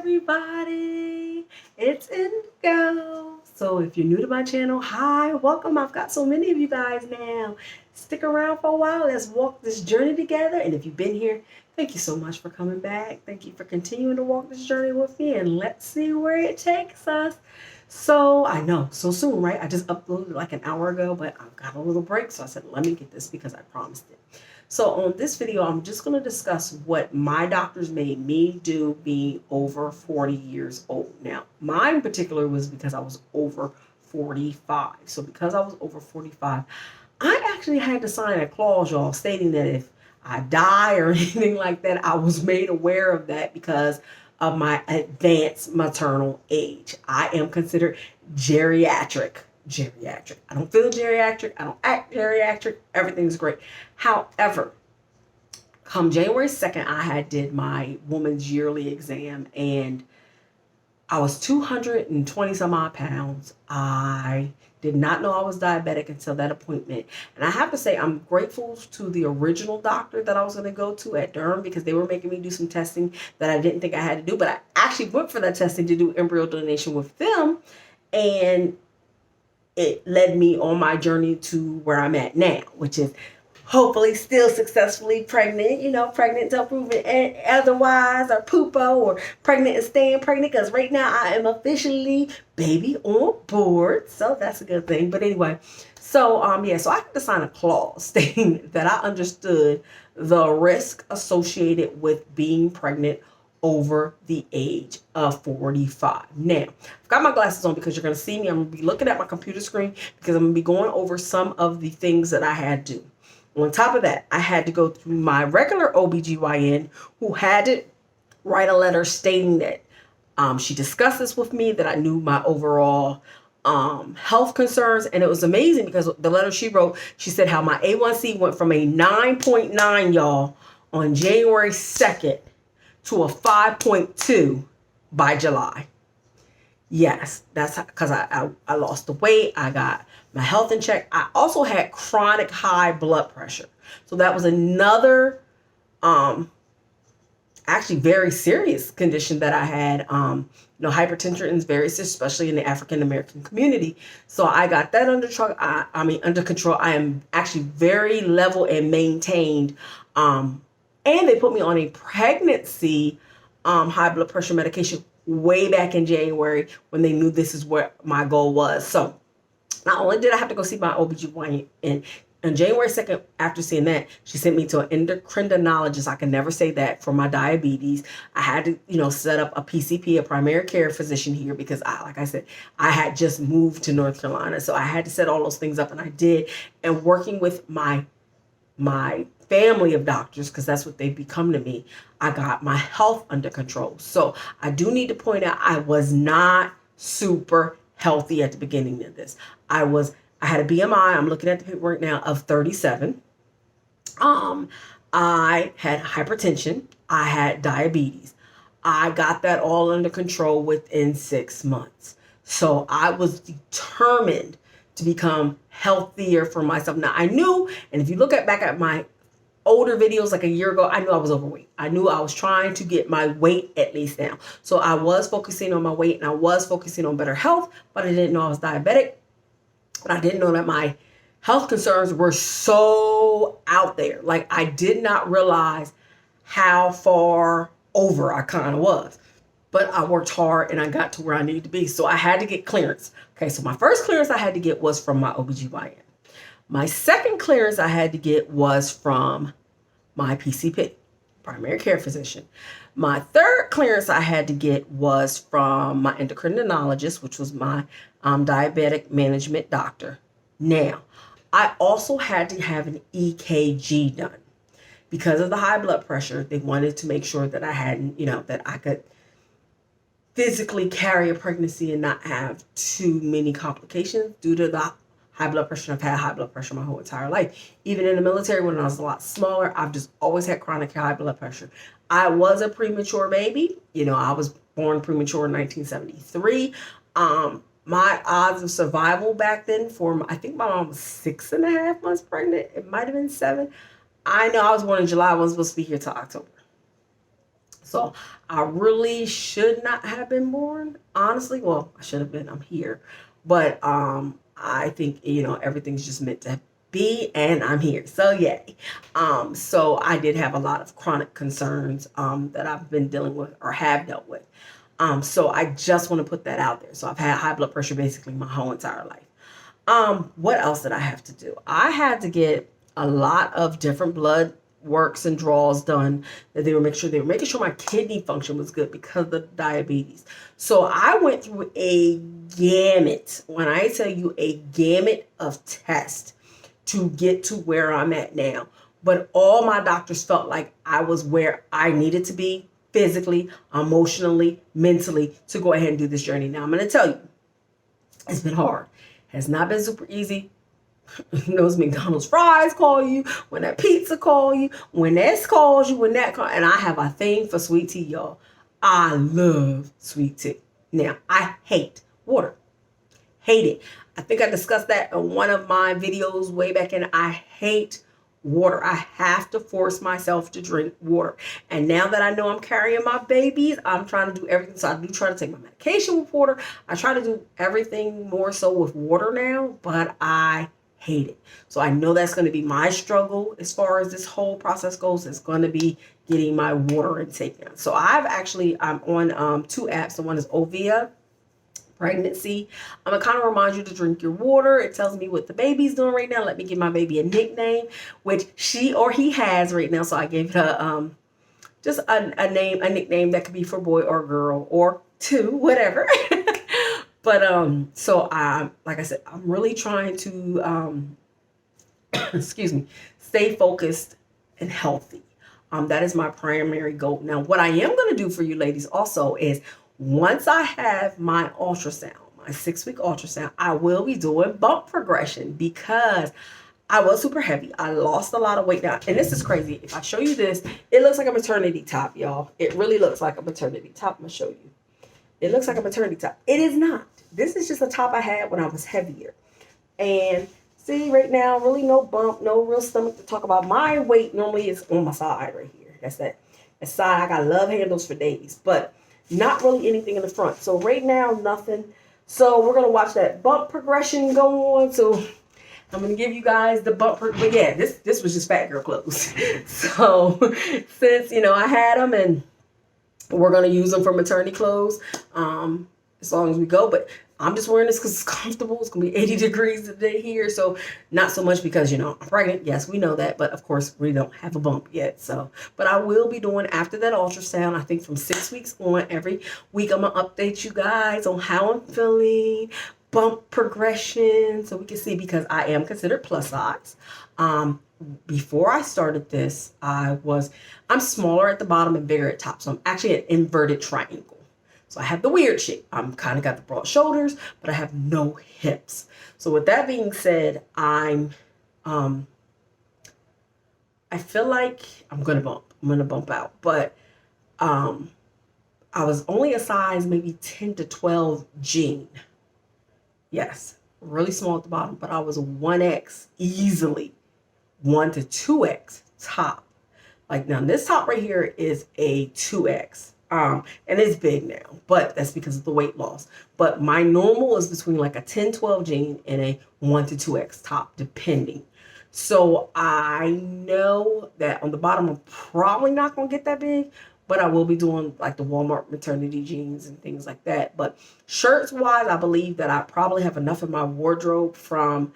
everybody, it's Indigo. So if you're new to my channel, hi, welcome. I've got so many of you guys now. Stick around for a while. Let's walk this journey together. And if you've been here, thank you so much for coming back. Thank you for continuing to walk this journey with me, and let's see where it takes us. So I know, so soon, right? I just uploaded like an hour ago, but I've got a little break. So I said, let me get this because I promised it. So on this video, I'm just going to discuss what my doctors made me do being over 40 years old. Now, mine in particular was because I was over 45. So because I was over 45, I actually had to sign a clause, y'all, stating that if I die or anything like that, I was made aware of that because of my advanced maternal age. I am considered geriatric. I don't feel geriatric. I don't act geriatric. Everything's great. However, come January 2nd, I did my woman's yearly exam, and I was 220 some odd pounds. I did not know I was diabetic until that appointment. And I have to say, I'm grateful to the original doctor that I was going to go to at Durham, because they were making me do some testing that I didn't think I had to do. But I actually went for that testing to do embryo donation with them. And it led me on my journey to where I'm at now, which is hopefully still successfully pregnant, pregnant till proven otherwise, or poopo, or pregnant and staying pregnant, because right now I am officially baby on board. So that's a good thing. But anyway, so so I had to sign a clause stating that I understood the risk associated with being pregnant over the age of 45. Now, I've got my glasses on because you're going to see me. I'm going to be looking at my computer screen because I'm going to be going over some of the things that I had to do. On top of that, I had to go through my regular OBGYN, who had to write a letter stating that she discussed this with me, that I knew my overall health concerns. And it was amazing because the letter she wrote, she said how my A1C went from a 9.9, y'all, on January 2nd to a 5.2 by July. Yes, that's because I lost the weight. I got my health in check. I also had chronic high blood pressure. So that was another actually very serious condition that I had. Hypertension is very serious, especially in the African American community. So I got that under control. I am actually very level and maintained. And they put me on a pregnancy high blood pressure medication way back in January, when they knew this is what my goal was. So not only did I have to go see my OBGYN, and on January 2nd, after seeing that, she sent me to an endocrinologist. I can never say that, for my diabetes. I had to, set up a PCP, a primary care physician here, because like I said, I had just moved to North Carolina. So I had to set all those things up, and I did. And working with my family of doctors, because that's what they've become to me, I got my health under control. So I do need to point out, I was not super healthy at the beginning of this. I had a BMI, I'm looking at the paperwork now, of 37. I had hypertension. I had diabetes. I got that all under control within 6 months. So I was determined to become healthier for myself. Now I knew, and if you look back at my older videos like a year ago, I knew I was overweight. I knew I was trying to get my weight at least down. So I was focusing on my weight, and I was focusing on better health, but I didn't know I was diabetic. But I didn't know that my health concerns were so out there. Like, I did not realize how far over I kind of was. But I worked hard and I got to where I needed to be. So I had to get clearance. Okay, so my first clearance I had to get was from my OBGYN. My second clearance I had to get was from my PCP, primary care physician. My third clearance I had to get was from my endocrinologist, which was my diabetic management doctor. Now, I also had to have an EKG done. Because of the high blood pressure, they wanted to make sure that I hadn't, that I could physically carry a pregnancy and not have too many complications due to the high blood pressure. I've had high blood pressure my whole entire life. Even in the military, when I was a lot smaller, I've just always had chronic high blood pressure. I was a premature baby. I was born premature in 1973. My odds of survival back then I think my mom was 6.5 months pregnant. It might have been 7. I know I was born in July. I wasn't supposed to be here till October. So I really should not have been born, honestly. Well, I should have been. I'm here. But I think, everything's just meant to be, and I'm here. So yay. So I did have a lot of chronic concerns that I've been dealing with or have dealt with. So I just want to put that out there. So I've had high blood pressure basically my whole entire life. What else did I have to do? I had to get a lot of different blood works and draws done that they were making sure my kidney function was good because of the diabetes. So I went through a gamut. When I tell you a gamut of tests to get to where I'm at now. But all my doctors felt like I was where I needed to be physically, emotionally, mentally to go ahead and do this journey. Now I'm going to tell you, it's been hard. Has not been super easy. Those McDonald's fries call you, when that pizza call you, when this calls you, when that call, and I have a thing for sweet tea, y'all. I love sweet tea. Now, I hate water. Hate it. I think I discussed that in one of my videos way back in. I hate water. I have to force myself to drink water. And now that I know I'm carrying my babies, I'm trying to do everything. So I do try to take my medication with water. I try to do everything more so with water now, but I hate it. So I know that's going to be my struggle as far as this whole process goes. It's going to be getting my water intake down. So I'm on 2 apps. The one is Ovia Pregnancy. I'm gonna kind of remind you to drink your water. It tells me what the baby's doing right now. Let me give my baby a nickname, which she or he has right now. So I gave her just a nickname that could be for boy or girl or two, whatever. But so I, like I said, I'm really trying to excuse me, stay focused and healthy. That is my primary goal. Now, what I am going to do for you ladies also is once I have my ultrasound, my 6-week ultrasound, I will be doing bump progression because I was super heavy. I lost a lot of weight now. And this is crazy. If I show you this, it looks like a maternity top, y'all. It really looks like a maternity top. I'm going to show you. It looks like a maternity top. It is not. This is just a top I had when I was heavier. And see, right now, really no bump, no real stomach to talk about. My weight normally is on my side right here. That's that side. I got love handles for days. But not really anything in the front. So right now, nothing. So we're going to watch that bump progression go on. So I'm going to give you guys the bump. But yeah, this was just fat girl clothes. So since, I had them and we're going to use them for maternity clothes as long as we go. But I'm just wearing this because it's comfortable. It's going to be 80 degrees today here. So not so much because, I'm pregnant. Yes, we know that. But of course, we don't have a bump yet. So, but I will be doing after that ultrasound, I think from 6 weeks on, every week, I'm going to update you guys on how I'm feeling, bump progression. So we can see, because I am considered plus size. Before I started this, I'm smaller at the bottom and bigger at top. So I'm actually an inverted triangle. So I have the weird shape. I'm kind of got the broad shoulders, but I have no hips. So with that being said, I feel like I'm going to bump out, but I was only a size maybe 10 to 12 jean. Yes, really small at the bottom, but I was a 1X easily, 1 to 2X top. Like now this top right here is a 2X. And it's big now, but that's because of the weight loss. But my normal is between like a 10-12 jean and a 1 to 2X top, depending. So I know that on the bottom, I'm probably not going to get that big, but I will be doing like the Walmart maternity jeans and things like that. But shirts wise, I believe that I probably have enough in my wardrobe from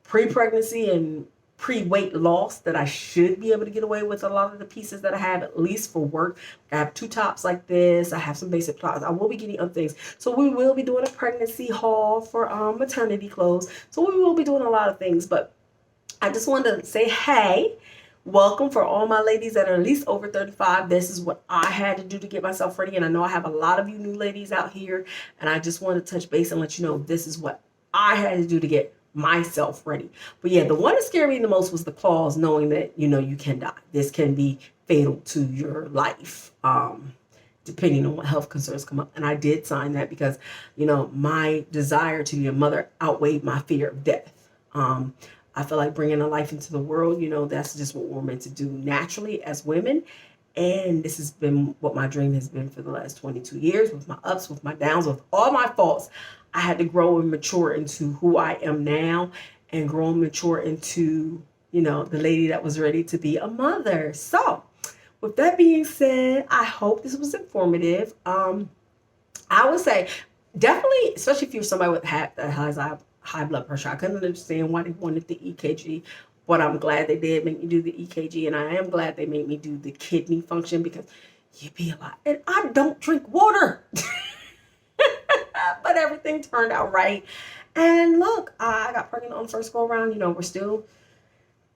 pre-pregnancy and pre-weight loss that I should be able to get away with a lot of the pieces that I have, at least for work. I have 2 tops like this. I have some basic clothes. I will be getting other things. So we will be doing a pregnancy haul for maternity clothes. So we will be doing a lot of things. But I just wanted to say, hey, welcome for all my ladies that are at least over 35. This is what I had to do to get myself ready. And I know I have a lot of you new ladies out here. And I just want to touch base and let you know this is what I had to do to get myself ready. But yeah, the one that scared me the most was the clause, knowing that, you can die. This can be fatal to your life, depending on what health concerns come up. And I did sign that because, my desire to be a mother outweighed my fear of death. I feel like bringing a life into the world, that's just what we're meant to do naturally as women. And this has been what my dream has been for the last 22 years, with my ups, with my downs, with all my faults. I had to grow and mature into who I am now, and grow and mature into, the lady that was ready to be a mother. So, with that being said, I hope this was informative. I would say definitely, especially if you're somebody that has high blood pressure. I couldn't understand why they wanted the EKG, but I'm glad they did make me do the EKG, and I am glad they made me do the kidney function, because you'd be a lot. And I don't drink water, but everything turned out right. And look, I got pregnant on the first go around. We're still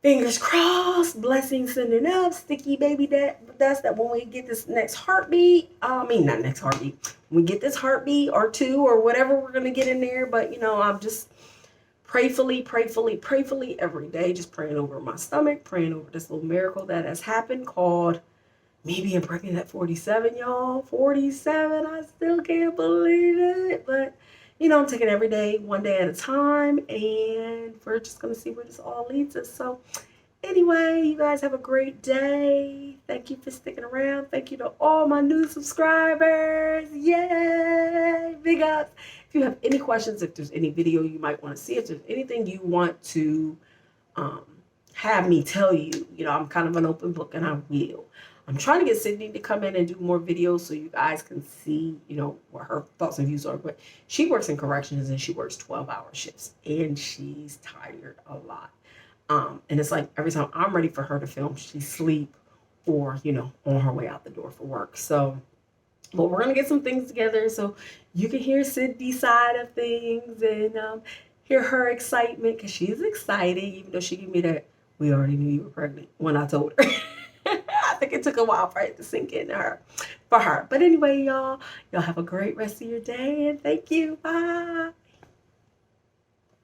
fingers crossed, blessings sending up, sticky baby dust, that when we get this next heartbeat, not next heartbeat, when we get this heartbeat or two or whatever we're going to get in there. But, I'm just prayfully every day, just praying over my stomach, praying over this little miracle that has happened, called me being pregnant at 47, y'all. 47, I still can't believe it. But, I'm taking every day, one day at a time, and we're just going to see where this all leads us. So, anyway, you guys have a great day. Thank you for sticking around. Thank you to all my new subscribers. Yay! Big ups. If you have any questions, if there's any video you might want to see, if there's anything you want to have me tell you, I'm kind of an open book, and I will. I'm trying to get Sydney to come in and do more videos so you guys can see, what her thoughts and views are. But she works in corrections, and she works 12-hour shifts, and she's tired a lot. And it's like every time I'm ready for her to film, she sleep or, on her way out the door for work. So, but we're going to get some things together so you can hear Sydney's side of things, and hear her excitement, because she's excited, even though she gave me that, we already knew you were pregnant, when I told her. I think it took a while for it to sink in for her. But anyway, y'all have a great rest of your day, and thank you. Bye.